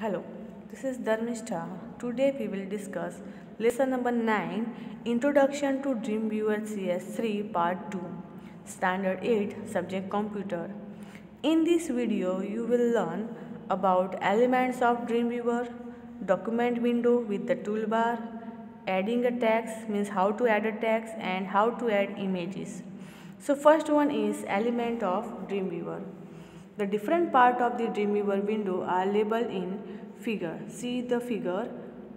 Hello, this is Dharmishta. Today we will discuss lesson number 9, Introduction to Dreamweaver CS3 Part 2, Standard 8, Subject Computer. In this video you will learn about elements of Dreamweaver, document window with the toolbar, adding a text means how to add a text and how to add images. So first one is element of Dreamweaver. The different part of the Dreamweaver window are labeled in figure. See the figure: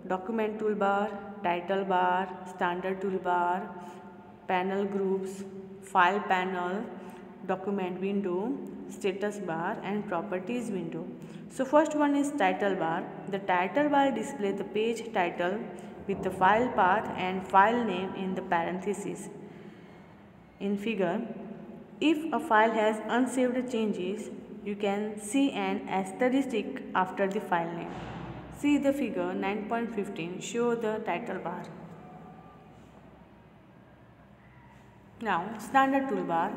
document toolbar, title bar, standard toolbar, panel groups, file panel, document window, status bar and properties window. So first one is title bar. The title bar displays the page title with the file path and file name in the parentheses. In figure, if a file has unsaved changes, you can see an asterisk after the file name. See the figure 9.15, show the title bar. Now, standard toolbar.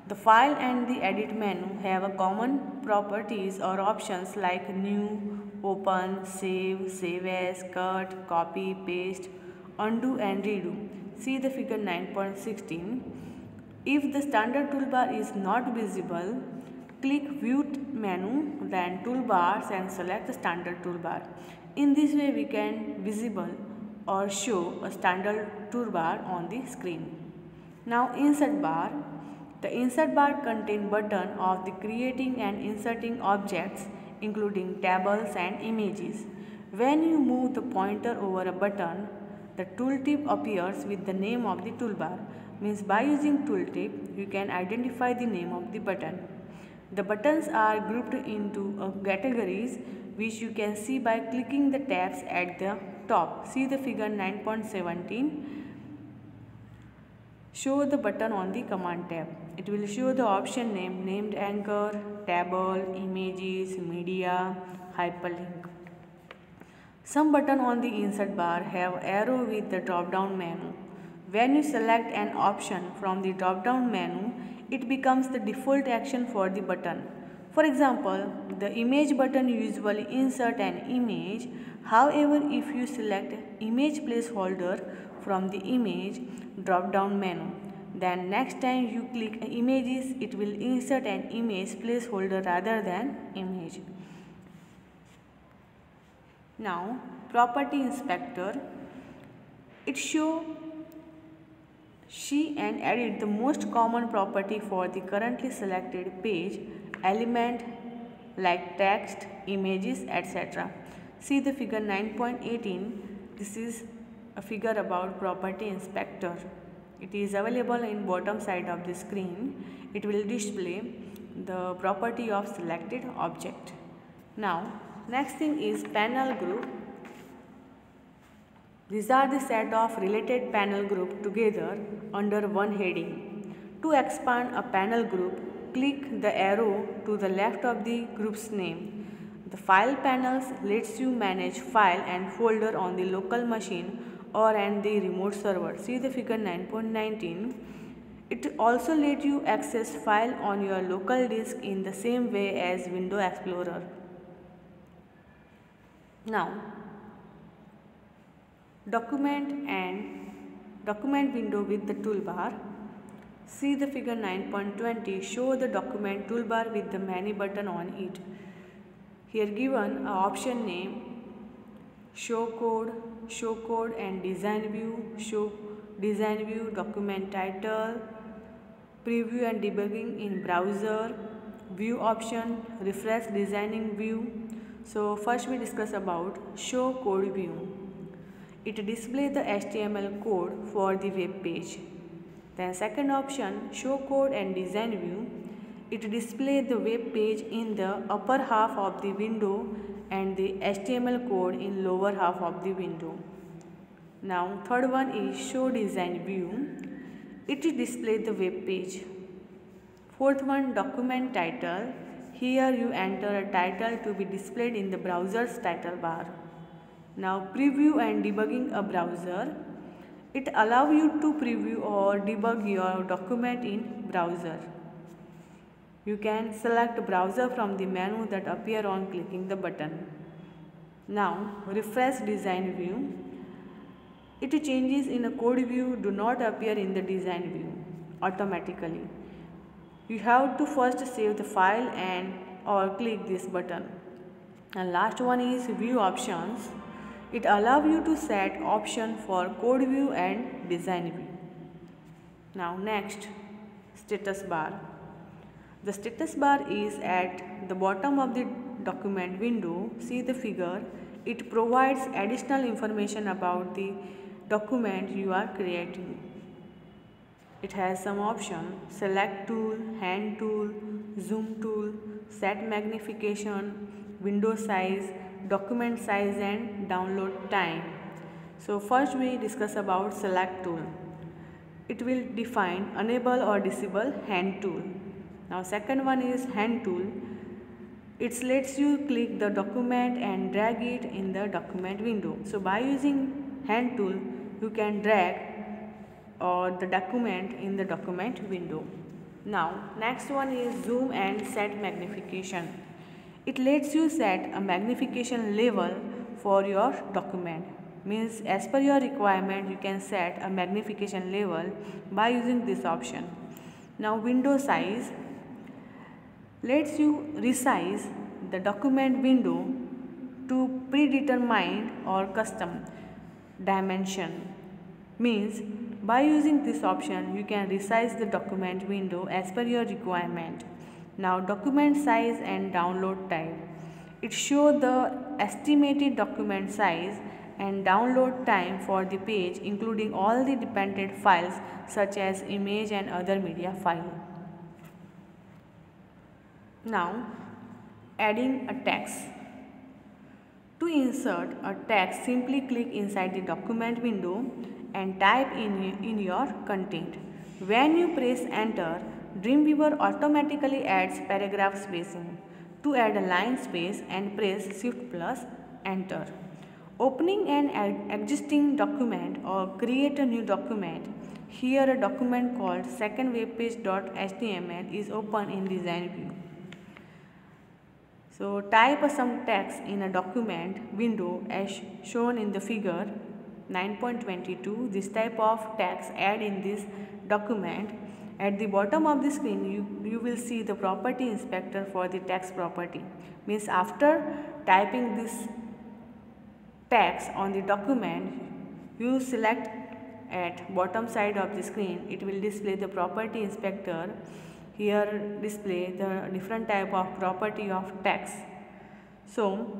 The file and the edit menu have a common properties or options like new, open, save, save as, cut, copy, paste, undo and redo. See the figure 9.16. If the standard toolbar is not visible, click View menu, then Toolbars and select the standard toolbar. In this way we can visible or show a standard toolbar on the screen. Now insert bar. The insert bar contains button of the creating and inserting objects including tables and images. When you move the pointer over a button, the tooltip appears with the name of the toolbar. Means by using tooltip, you can identify the name of the button. The buttons are grouped into categories which you can see by clicking the tabs at the top. See the figure 9.17. Show the button on the command tab. It will show the option name named anchor, table, images, media, hyperlink. Some button on the insert bar have arrow with the drop down menu. When you select an option from the drop down menu, it becomes the default action for the button. For example, the image button usually insert an image. However, if you select image placeholder from the image drop down menu, then next time you click images, it will insert an image placeholder rather than image. Now, property inspector. It shows see and edit the most common property for the currently selected page, element like text, images, etc. See the figure 9.18. This is a figure about property inspector. It is available in bottom side of the screen. It will display the property of selected object. Now, next thing is panel group. These are the set of related panel group together under one heading. To expand a panel group, click the arrow to the left of the group's name. The file panels lets you manage file and folder on the local machine or on the remote server. See the figure 9.19. It also lets you access file on your local disk in the same way as Windows Explorer. Now, document window with the toolbar. See the figure 9.20. Show the document toolbar with the many button on it. Here given a option name, show code and design view, show design view, document title, preview and debugging in browser, view option, refresh designing view. So first we discuss about show code view. It displays the HTML code for the web page. Then second option, show code and design view. It displays the web page in the upper half of the window and the HTML code in lower half of the window. Now third one is show design view. It displays the web page. Fourth one, document title. Here you enter a title to be displayed in the browser's title bar. Now preview and debugging a browser. It allows you to preview or debug your document in browser. You can select browser from the menu that appear on clicking the button. Now refresh design view. It changes in a code view do not appear in the design view automatically. You have to first save the file and or click this button. And last one is view options. It allows you to set option for code view and design view. Now next, status bar. The status bar is at the bottom of the document window. See the figure. It provides additional information about the document you are creating. It has some options: select tool, hand tool, zoom tool, set magnification, window size, document size and download time. So first we discuss about select tool. It will define enable or disable hand tool. Now second one is hand tool. It lets you click the document and drag it in the document window. So by using hand tool, you can drag or the document in the document window. Now next one is zoom and set magnification. It lets you set a magnification level for your document. Means as per your requirement you can set a magnification level by using this option. Now window size lets you resize the document window to predetermined or custom dimension. Means by using this option you can resize the document window as per your requirement. Now document size and download time. It shows the estimated document size and download time for the page including all the dependent files such as image and other media file. Now adding a text. To insert a text, simply click inside the document window and type in your content. When you press enter, Dreamweaver automatically adds paragraph spacing. To add a line space and press shift plus enter. Opening an existing document or create a new document. Here a document called secondwebpage.html is open in design view. So type some text in a document window as shown in the figure 9.22. This type of text add in this document. At the bottom of the screen you will see the property inspector for the text property. Means after typing this text on the document, you select at bottom side of the screen, it will display the property inspector. Here display the different type of property of text. So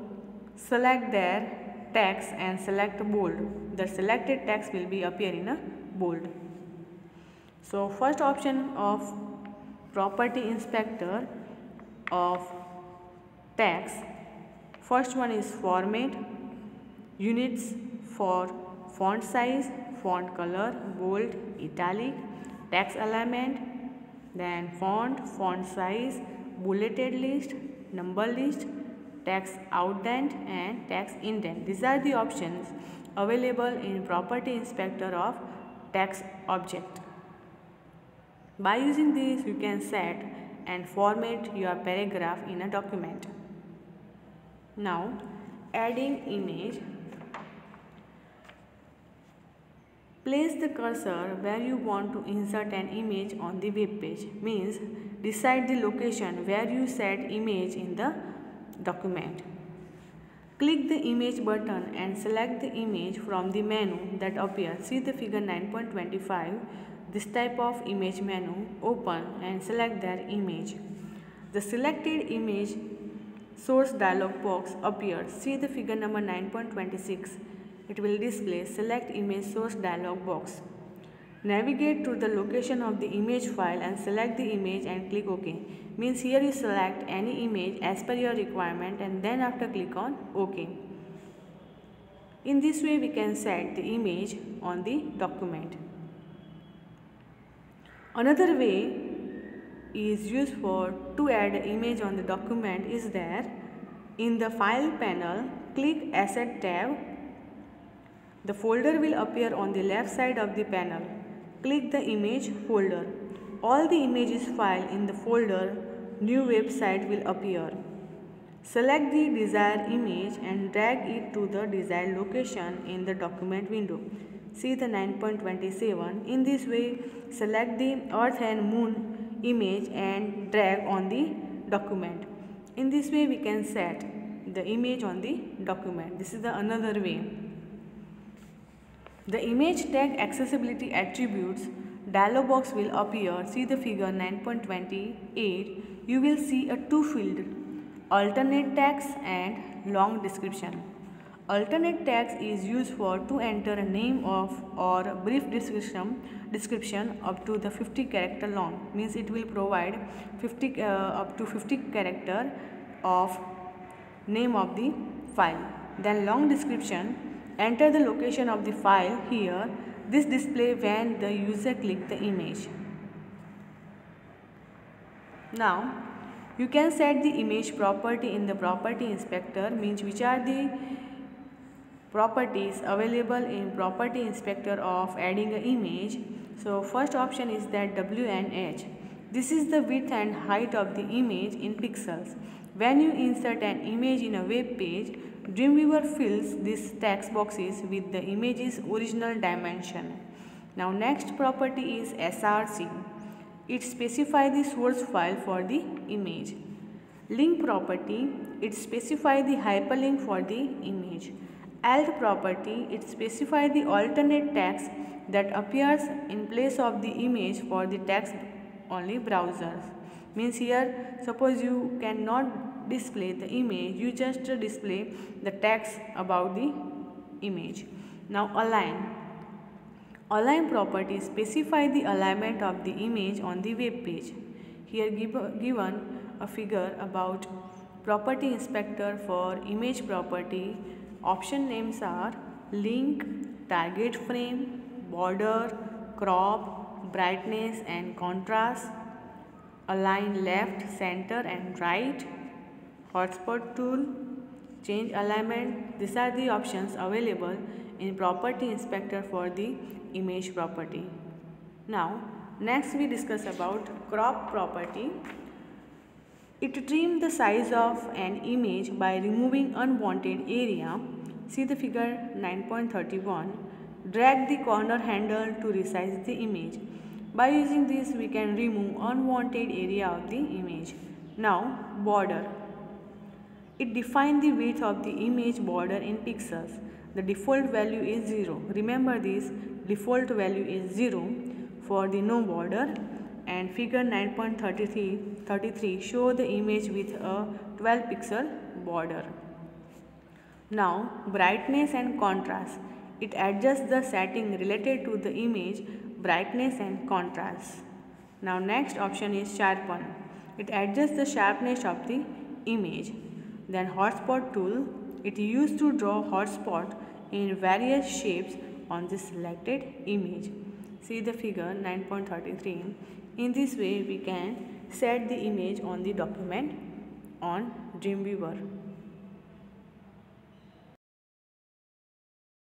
select their text and select bold. The selected text will be appear in a bold. So first option of property inspector of text. First one is format, units for font size, font color, bold, italic, text alignment, then font size, bulleted list, number list, text outdent and text indent. These are the options available in property inspector of text object. By using this you can set and format your paragraph in a document. Now adding image. Place the cursor where you want to insert an image on the web page. Means decide the location where you set image in the document. Click the image button and select the image from the menu that appears. See the figure 9.25. This type of image menu, open and select that image. The selected image source dialog box appears. See the figure number 9.26. It will display select image source dialog box. Navigate to the location of the image file and select the image and click OK. Means here you select any image as per your requirement and then after click on OK. In this way we can set the image on the document. Another way is used for to add image on the document is there. In the file panel, click Asset tab. The folder will appear on the left side of the panel. Click the image folder. All the images file in the folder new website will appear. Select the desired image and drag it to the desired location in the document window. See the 9.27. In this way, select the Earth and Moon image and drag on the document. In this way, we can set the image on the document. This is the another way. The image tag accessibility attributes dialog box will appear. See the figure 9.28. You will see a two field, alternate tags and long description. Alternate tags is used for to enter a name of or a brief description up to the 50 character long. Means it will provide up to 50 character of name of the file. Then long description, enter the location of the file here. This display when the user click the image. Now you can set the image property in the property inspector, means which are the properties available in property inspector of adding an image. So first option is that WNH. This is the width and height of the image in pixels. When you insert an image in a web page, Dreamweaver fills these text boxes with the image's original dimension. Now next property is SRC. It specifies the source file for the image. Link property, it specifies the hyperlink for the image. Alt property, it specifies the alternate text that appears in place of the image for the text only browsers. Means here, suppose you cannot display the image, you just display the text about the image. Now align. Align property specify the alignment of the image on the web page. Here given a figure about property inspector for image property. Option names are link, target frame, border, crop, brightness and contrast, align left, center and right, hotspot tool, change alignment. These are the options available in property inspector for the image property. Now next we discuss about crop property. It trims the size of an image by removing unwanted area. See the figure 9.31. Drag the corner handle to resize the image. By using this, we can remove unwanted area of the image. Now border. It defines the width of the image border in pixels. The default value is 0. Remember this, default value is 0 for the no border. And figure 9.33 show the image with a 12 pixel border. Now brightness and contrast. It adjusts the setting related to the image brightness and contrast. Now next option is sharpen. It adjusts the sharpness of the image. Then hotspot tool. It is used to draw hotspot in various shapes on the selected image. See the figure 9.33. In this way, we can set the image on the document on Dreamweaver.